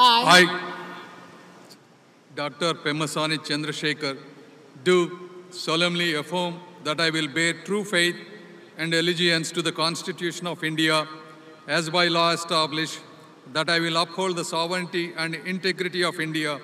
I, Dr. Pemasani Chandrasekhar, do solemnly affirm that I will bear true faith and allegiance to the Constitution of India as by law established, that I will uphold the sovereignty and integrity of India,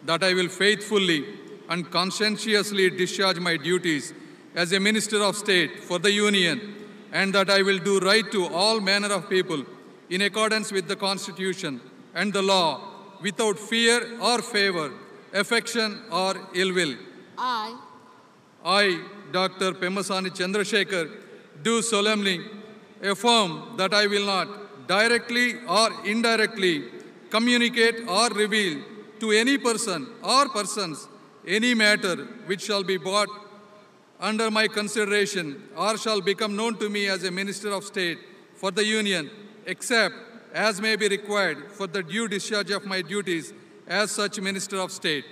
that I will faithfully and conscientiously discharge my duties as a Minister of State for the Union, and that I will do right to all manner of people in accordance with the Constitution and the law, without fear or favor, affection or ill will. I, Dr. Pemasani Chandrasekhar, do solemnly affirm that I will not directly or indirectly communicate or reveal to any person or persons any matter which shall be brought under my consideration or shall become known to me as a Minister of State for the Union, except as may be required for the due discharge of my duties as such Minister of State.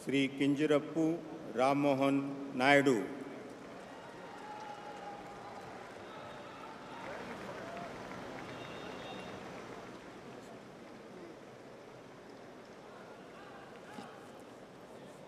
Sri Kinjirappu Ram Mohan Naidu.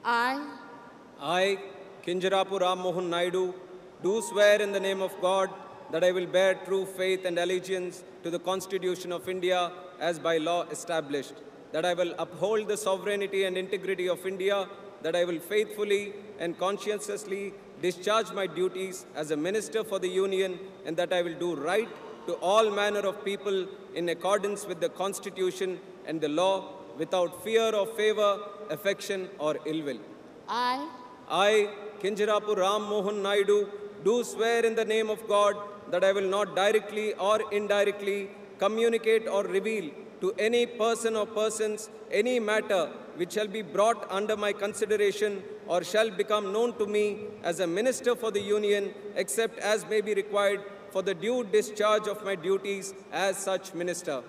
I, Kinjirappu Ram Mohan Naidu, do swear in the name of God that I will bear true faith and allegiance to the Constitution of India as by law established, that I will uphold the sovereignty and integrity of India, that I will faithfully and conscientiously discharge my duties as a Minister for the Union, and that I will do right to all manner of people in accordance with the Constitution and the law, without fear or favor, affection or ill will. I, Kinjirappu Ram Mohan Naidu, do swear in the name of God that I will not directly or indirectly communicate or reveal to any person or persons any matter which shall be brought under my consideration or shall become known to me as a Minister for the Union, except as may be required for the due discharge of my duties as such Minister.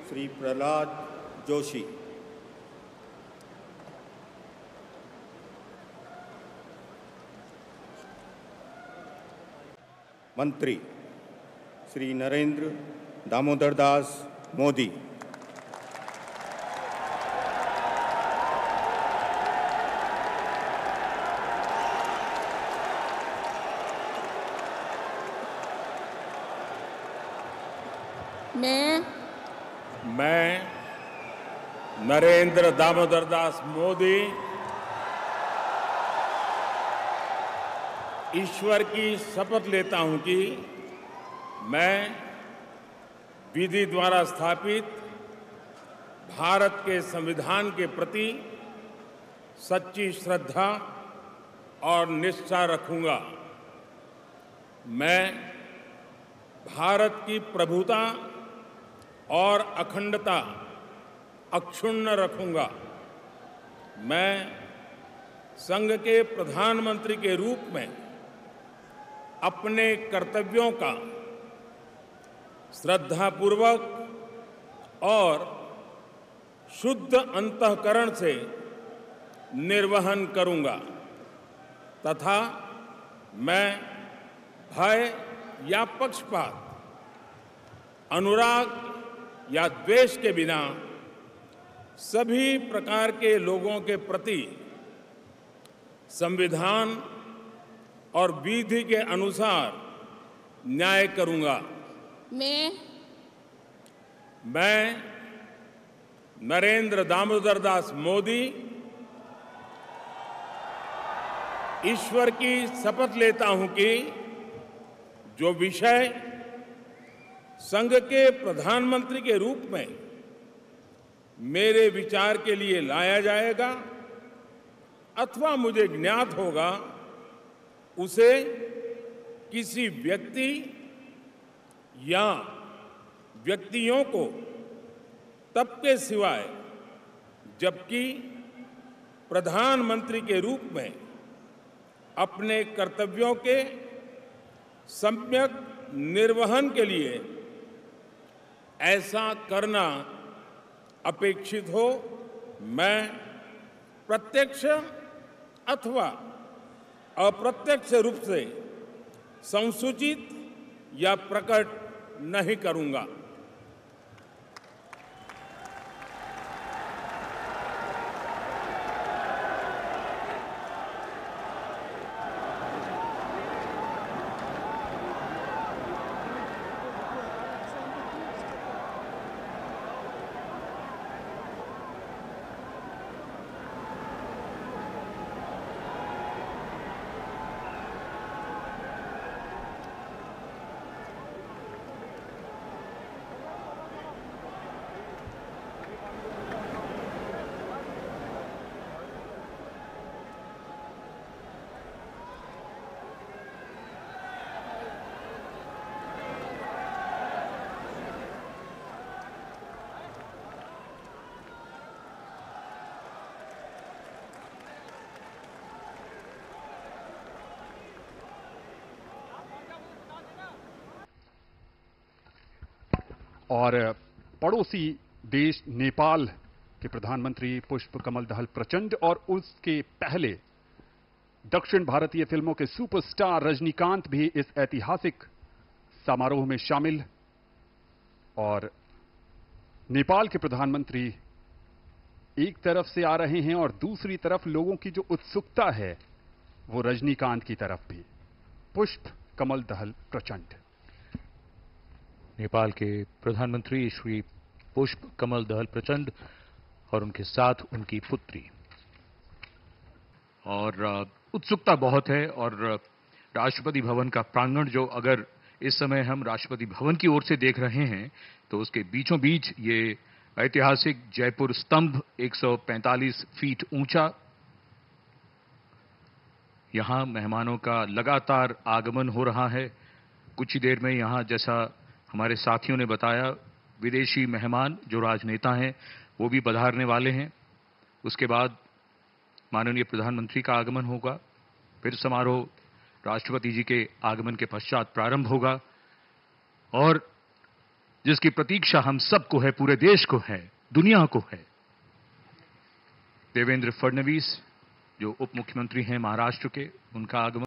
Sri Prahlad Joshi. Mantri Sri Narendra Damodar Das Modi. मैं नरेंद्र दामोदर दास मोदी ईश्वर की शपथ लेता हूं कि मैं विधि द्वारा स्थापित भारत के संविधान के प्रति सच्ची श्रद्धा और निष्ठा रखूंगा। मैं भारत की प्रभुता और अखंडता अक्षुण्ण रखूंगा। मैं संघ के प्रधानमंत्री के रूप में अपने कर्तव्यों का श्रद्धापूर्वक और शुद्ध अंतःकरण से निर्वहन करूंगा तथा मैं भय या पक्षपात, अनुराग या द्वेष के बिना सभी प्रकार के लोगों के प्रति संविधान और विधि के अनुसार न्याय करूंगा। मैं नरेंद्र दामोदर दास मोदी ईश्वर की शपथ लेता हूं कि जो विषय संघ के प्रधानमंत्री के रूप में मेरे विचार के लिए लाया जाएगा अथवा मुझे ज्ञात होगा, उसे किसी व्यक्ति या व्यक्तियों को तब के सिवाय जबकि प्रधानमंत्री के रूप में अपने कर्तव्यों के सम्यक निर्वहन के लिए ऐसा करना अपेक्षित हो, मैं प्रत्यक्ष अथवा अप्रत्यक्ष रूप से संसूचित या प्रकट नहीं करूंगा। और पड़ोसी देश नेपाल के प्रधानमंत्री पुष्प कमल दहल प्रचंड और उसके पहले दक्षिण भारतीय फिल्मों के सुपरस्टार रजनीकांत भी इस ऐतिहासिक समारोह में शामिल। और नेपाल के प्रधानमंत्री एक तरफ से आ रहे हैं और दूसरी तरफ लोगों की जो उत्सुकता है वो रजनीकांत की तरफ भी। पुष्प कमल दहल प्रचंड। नेपाल के प्रधानमंत्री श्री पुष्प कमल दहल प्रचंड और उनके साथ उनकी पुत्री। और उत्सुकता बहुत है और राष्ट्रपति भवन का प्रांगण जो अगर इस समय हम राष्ट्रपति भवन की ओर से देख रहे हैं तो उसके बीचों बीच ये ऐतिहासिक जयपुर स्तंभ 145 फीट ऊंचा, यहां मेहमानों का लगातार आगमन हो रहा है। कुछ ही देर में यहां जैसा हमारे साथियों ने बताया विदेशी मेहमान जो राजनेता हैं वो भी पधारने वाले हैं। उसके बाद माननीय प्रधानमंत्री का आगमन होगा, फिर समारोह राष्ट्रपति जी के आगमन के पश्चात प्रारंभ होगा और जिसकी प्रतीक्षा हम सबको है, पूरे देश को है, दुनिया को है। देवेंद्र फडणवीस जो उप मुख्यमंत्री हैं महाराष्ट्र के, उनका आगमन